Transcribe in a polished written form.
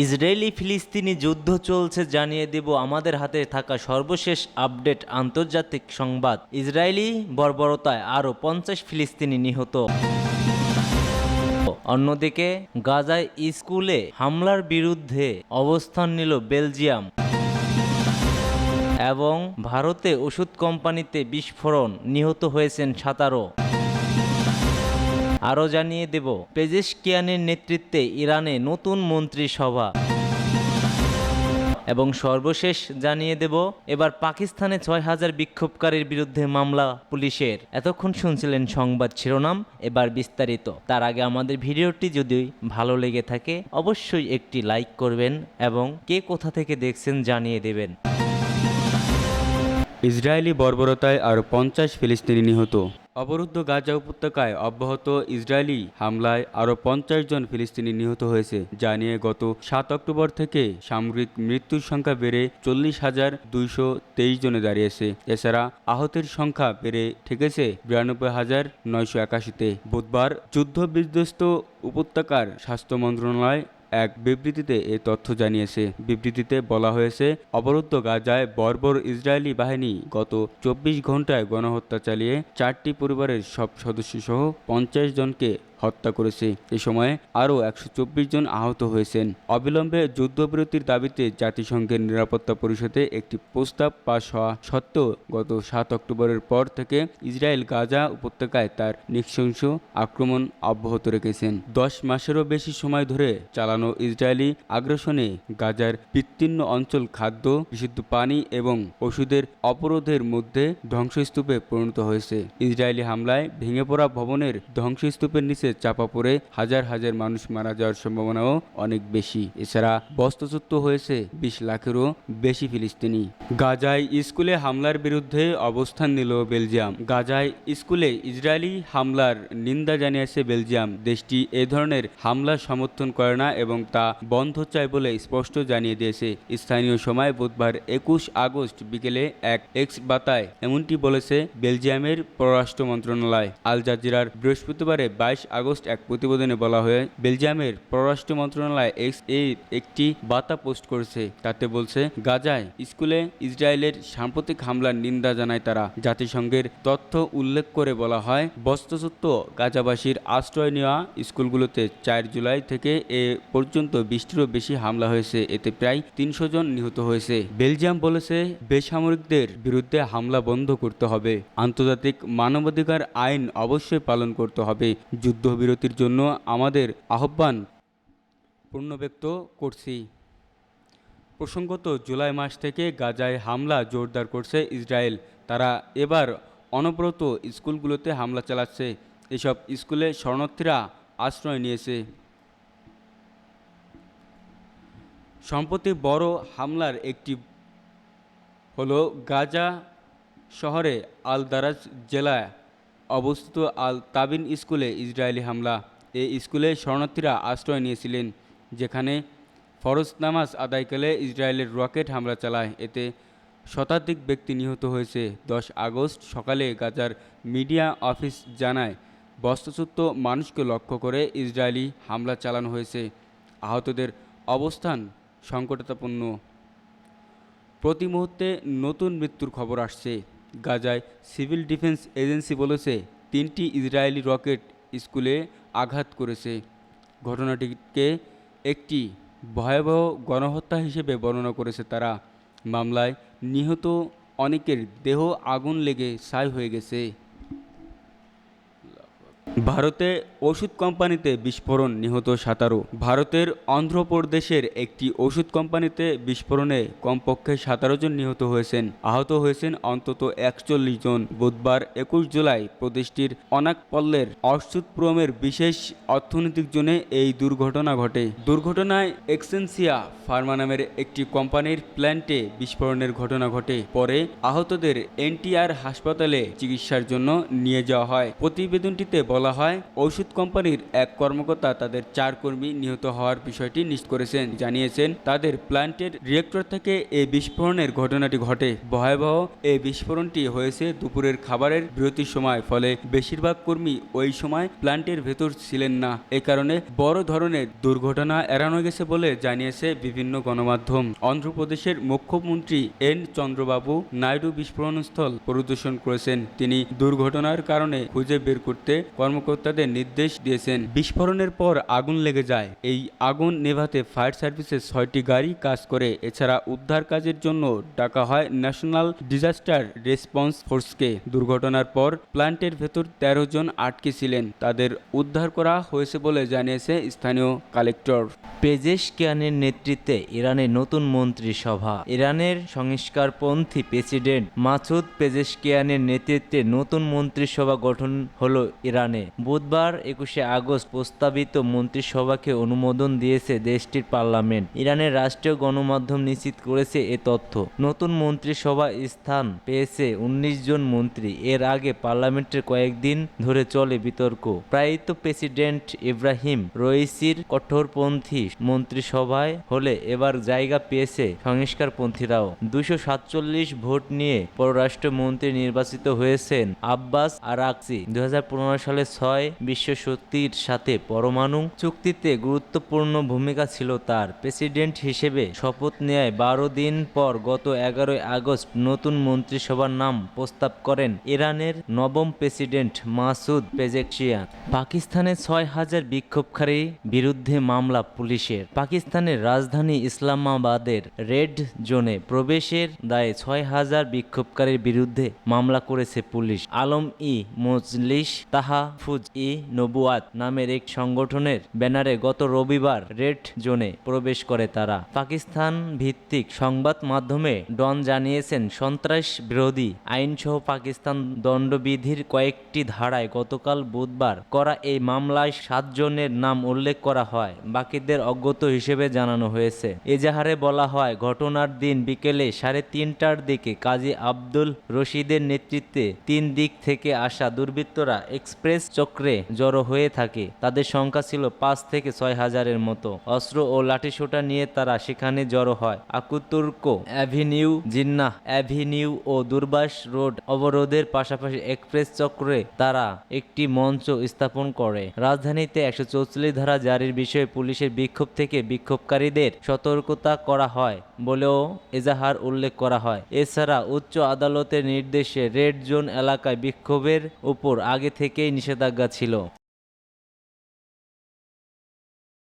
Israeli ফিলিস্তিনি যুদ্ধ চলছে জানিয়ে দেব আমাদের হাতে থাকা সর্বশেষ আপডেট আন্তর্জাতিক সংবাদ। ইসরায়েলি বর্বরতায় আরও 50 ফিলিস্তিনি নিহত। অন্যদিকে গাজায় স্কুলে হামলার বিরুদ্ধে অবস্থান নিল বেলজিয়াম এবং ভারতে ওষুধ কোম্পানিতে বিস্ফোরণ, নিহত হয়েছেন 17। আরও জানিয়ে দেব পেজেশকিয়ানের নেতৃত্বে ইরানে নতুন মন্ত্রিসভা এবং সর্বশেষ জানিয়ে দেব এবার পাকিস্তানে 6000 বিক্ষোভকারীর বিরুদ্ধে মামলা পুলিশের। এতক্ষণ শুনছিলেন সংবাদ শিরোনাম, এবার বিস্তারিত। তার আগে আমাদের ভিডিওটি যদি ভালো লেগে থাকে অবশ্যই একটি লাইক করবেন এবং কে কোথা থেকে দেখছেন জানিয়ে দেবেন। ইসরায়েলি বর্বরতায় আরও 50 ফিলিস্তিনি নিহত। অবরুদ্ধ গাজা উপত্যকায় অব্যাহত ইসরায়েলি হামলায় আরও 50 জন ফিলিস্তিনি নিহত হয়েছে, যা নিয়ে গত 7 অক্টোবর থেকে সামগ্রিক মৃত্যুর সংখ্যা বেড়ে 40,223 জনে দাঁড়িয়েছে। এছাড়া আহতের সংখ্যা বেড়ে ঠেকেছে 92,981-তে। বুধবার যুদ্ধবিধ্বস্ত উপত্যকার স্বাস্থ্য মন্ত্রণালয় এক বিবৃতিতে এ তথ্য জানিয়েছে। বিবৃতিতে বলা হয়েছে, অবরুদ্ধ গাজায় বর্বর ইসরায়েলি বাহিনী গত 24 ঘন্টায় গণহত্যা চালিয়ে 4টি পরিবারের সব সদস্যসহ 50 জনকে হত্যা করেছে। এ সময়ে আরও 124 জন আহত হয়েছেন। অবিলম্বে যুদ্ধবিরতির দাবিতে জাতিসংঘের নিরাপত্তা পরিষদে একটি প্রস্তাব পাশ হওয়া সত্ত্বেও গত 7 অক্টোবরের পর থেকে ইসরায়েল গাজা উপত্যকায় তার নৃশংস আক্রমণ অব্যাহত রেখেছেন। 10 মাসেরও বেশি সময় ধরে চালানো ইসরায়েলি আগ্রাসনে গাজার বিস্তীর্ণ অঞ্চল খাদ্য, বিশুদ্ধ পানি এবং ওষুধের অবরোধের মধ্যে ধ্বংসস্তূপে পরিণত হয়েছে। ইসরায়েলি হামলায় ভেঙে পড়া ভবনের ধ্বংসস্তূপের নিচে চাপা পড়ে হাজার হাজার মানুষ মারা যাওয়ার সম্ভাবনাও অনেক বেশি। এছাড়া বাস্তুচ্যুত হয়েছে 20 লাখেরও বেশি ফিলিস্তিনি। গাজায় স্কুলে হামলার বিরুদ্ধে অবস্থান নিল বেলজিয়াম। গাজায় স্কুলে ইসরায়েলি হামলার নিন্দা জানিয়েছে বেলজিয়াম। দেশটি এ ধরনের হামলা সমর্থন করে না এবং তা বন্ধ চায় বলে স্পষ্ট জানিয়ে দিয়েছে। স্থানীয় সময় বুধবার 21 আগস্ট বিকেলে এক এক্স বার্তায় এমনটি বলেছে বেলজিয়ামের পররাষ্ট্র মন্ত্রণালয়। আল জাজিরার বৃহস্পতিবারে 22 আগস্ট এক প্রতিবেদনে বলা হয়, বেলজিয়ামের পররাষ্ট্র মন্ত্রণালয় এক্স একটি বার্তা পোস্ট করেছে। তাতে বলছে, গাজায় স্কুলে ইসরায়েলের সাম্প্রতিক হামলার নিন্দা জানায় তারা। জাতিসংঘের তথ্য উল্লেখ করে বলা হয়, বাস্তুচ্যুত গাজাবাসীর আশ্রয় নেওয়া স্কুলগুলোতে 4 জুলাই থেকে এ পর্যন্ত 20টিরও বেশি হামলা হয়েছে। এতে প্রায় 300 জন নিহত হয়েছে। বেলজিয়াম বলেছে, বেসামরিকদের বিরুদ্ধে হামলা বন্ধ করতে হবে। আন্তর্জাতিক মানবাধিকার আইন অবশ্যই পালন করতে হবে। যুদ্ধবিরতির জন্য আমাদের আহ্বান পুনর্ব্যক্ত করছি। প্রসঙ্গত, জুলাই মাস থেকে গাজায় হামলা জোরদার করছে ইসরায়েল। তারা এবার অনবরত স্কুলগুলোতে হামলা চালাচ্ছে। এসব স্কুলে শরণার্থীরা আশ্রয় নিয়েছে। সম্প্রতি বড় হামলার একটি হলো গাজা শহরে আল দারাজ জেলায় অবস্থিত আল তাবিন স্কুলে ইসরায়েলি হামলা। এই স্কুলে শরণার্থীরা আশ্রয় নিয়েছিলেন, যেখানে ফরজ নামাজ আদায়কালে ইসরায়েলের রকেট হামলা চালায়। এতে শতাধিক ব্যক্তি নিহত হয়েছে। 10 আগস্ট সকালে গাজার মিডিয়া অফিস জানায়, বাস্তুচ্যুত মানুষকে লক্ষ্য করে ইসরায়েলি হামলা চালানো হয়েছে। আহতদের অবস্থান সংকটাপন্ন। প্রতি মুহূর্তে নতুন মৃত্যুর খবর আসছে। গাজায় সিভিল ডিফেন্স এজেন্সি বলেছে, 3টি ইসরায়েলি রকেট স্কুলে আঘাত করেছে। ঘটনাটিকে একটি ভয়াবহ গণহত্যা হিসেবে বর্ণনা করেছে তারা। মামলায় নিহত অনেকের দেহ আগুন লেগে ছাই হয়ে গেছে। ভারতে ওষুধ কোম্পানিতে বিস্ফোরণ, নিহত 17। ভারতের অন্ধ্রপ্রদেশের একটি ওষুধ কোম্পানিতে বিস্ফোরণে কমপক্ষে 17 জন নিহত হয়েছেন। আহত হয়েছেন অন্তত 41 জন। বুধবার 21 জুলাই প্রদেশটির অনাকপল্লের অর্শুতপুরমের বিশেষ অর্থনৈতিক জোনে এই দুর্ঘটনা ঘটে। দুর্ঘটনায় এক্সেন্সিয়া ফার্মা নামের একটি কোম্পানির প্ল্যান্টে বিস্ফোরণের ঘটনা ঘটে। পরে আহতদের এনটিআর হাসপাতালে চিকিৎসার জন্য নিয়ে যাওয়া হয়। প্রতিবেদনটিতে বলা হয়। ঔষধ কোম্পানির এক কর্মকর্তা তাদের 4 কর্মী নিহত হওয়ার বিষয়টি নিশ্চিত করেছেন। জানিয়েছেন তাদের প্ল্যান্টের রিয়েক্টর থেকে এই বিস্ফোরণের ঘটনাটি ঘটে। ভয়াবহ এই বিস্ফোরণটি হয়েছে দুপুরের খাবারের বিরতির সময়, ফলে বেশিরভাগ কর্মী ওই সময় প্ল্যান্টের ভেতর ছিলেন না। এ কারণে বড় ধরনের দুর্ঘটনা এড়ানো গেছে বলে জানিয়েছে বিভিন্ন গণমাধ্যম। অন্ধ্রপ্রদেশের মুখ্যমন্ত্রী এন চন্দ্রবাবু নাইডু বিস্ফোরণস্থল পরিদর্শন করেছেন। তিনি দুর্ঘটনার কারণে খুঁজে বের করতে কর্মকর্তাদের নির্দেশ দিয়েছেন। বিস্ফোরণের পর আগুন লেগে যায়। এই আগুন নেভাতে ফায়ার সার্ভিসের 6টি গাড়ি কাজ করে। এছাড়া উদ্ধার কাজের জন্য ডাকা হয় ন্যাশনাল ডিজাস্টার রেসপন্স ফোর্সকে। দুর্ঘটনার পর প্ল্যান্টের ভেতর 13 জন আটকে ছিলেন। তাদের উদ্ধার করা হয়েছে বলে জানিয়েছে স্থানীয় কালেক্টর। পেজেশকিয়ানের নেতৃত্বে ইরানের নতুন মন্ত্রিসভা। ইরানের সংস্কারপন্থী প্রেসিডেন্ট মাসুদ পেজেশকিয়ানের নেতৃত্বে নতুন মন্ত্রিসভা গঠন হলো ইরানে। বুধবার 21শে আগস্ট প্রস্তাবিত মন্ত্রিসভাকে অনুমোদন দিয়েছে দেশটির পার্লামেন্ট। ইরানের রাষ্ট্রীয় গণমাধ্যম নিশ্চিত করেছে এ তথ্য। নতুন মন্ত্রিসভা স্থান পেয়েছে 19 জন মন্ত্রী। এর আগে পার্লামেন্টের কয়েকদিন ধরে চলে বিতর্ক। প্রায়িত প্রেসিডেন্ট ইব্রাহিম রইসির কঠোরপন্থী মন্ত্রিসভায় হলে এবার জায়গা পেয়েছে সংস্কারপন্থীরাও। 247 ভোট নিয়ে পররাষ্ট্রমন্ত্রী নির্বাচিত হয়েছেন আব্বাস আরাকচি। 2015 সালে 6 বিশ্ব শক্তির সাথে পরমাণু চুক্তিতে গুরুত্বপূর্ণ ভূমিকা ছিল তার। প্রেসিডেন্ট হিসেবে শপথ নেয়ার 12 দিন পর গত 11 আগস্ট নতুন মন্ত্রিসভার নাম প্রস্তাব করেন ইরানের নবম প্রেসিডেন্ট মাসুদ পেজেশকিয়ান। পাকিস্তানের 6000 বিক্ষোভকারী বিরুদ্ধে মামলা পুলিশের। পাকিস্তানের রাজধানী ইসলামাবাদের রেড জোনে প্রবেশের দায়ে 6000 বিক্ষোভকারীর বিরুদ্ধে মামলা করেছে পুলিশ। আলম ই মজলিস তাহফুজ ই নবুয়াত নামের এক সংগঠনের ব্যানারে গত রবিবার রেড জোনে প্রবেশ করে তারা। পাকিস্তান ভিত্তিক সংবাদ মাধ্যমে ডন জানিয়েছেন সন্ত্রাস বিরোধী আইনসহ পাকিস্তান দণ্ডবিধির কয়েকটি ধারায় গতকাল বুধবার করা এই মামলায় 7 জনের নাম উল্লেখ করা হয়। বাকিদের অজ্ঞাত হিসেবে জানানো হয়েছে। এজাহারে বলা হয় ঘটনার দিন বিকেলে 3:30টার দিকে কাজী আব্দুল রশিদের নেতৃত্বে 3 দিক থেকে আসা দুর্বৃত্তরা এক্সপ্রেস চক্রে জড়ো হয়ে থাকে। তাদের সংখ্যা ছিল 5 থেকে 6 হাজারের মতো। অস্ত্র ও লাঠিসোঁটা নিয়ে তারা সেখানে জড়ো হয়। আকুতুর্ক অ্যাভিনিউ, জিন্নাহ অ্যাভিনিউ ও দুর্বাস রোড অবরোধের পাশাপাশি এক্সপ্রেস চক্রে তারা একটি মঞ্চ স্থাপন করে। রাজধানীতে 144 ধারা জারির বিষয়ে পুলিশের বিক্ষোভ থেকে বিক্ষোভকারীদের সতর্কতা করা হয় বলেও এজাহার উল্লেখ করা হয়। এছাড়া উচ্চ আদালতের নির্দেশে রেড জোন এলাকায় বিক্ষোভের উপর আগে থেকেই নিষেধাজ্ঞা ছিল।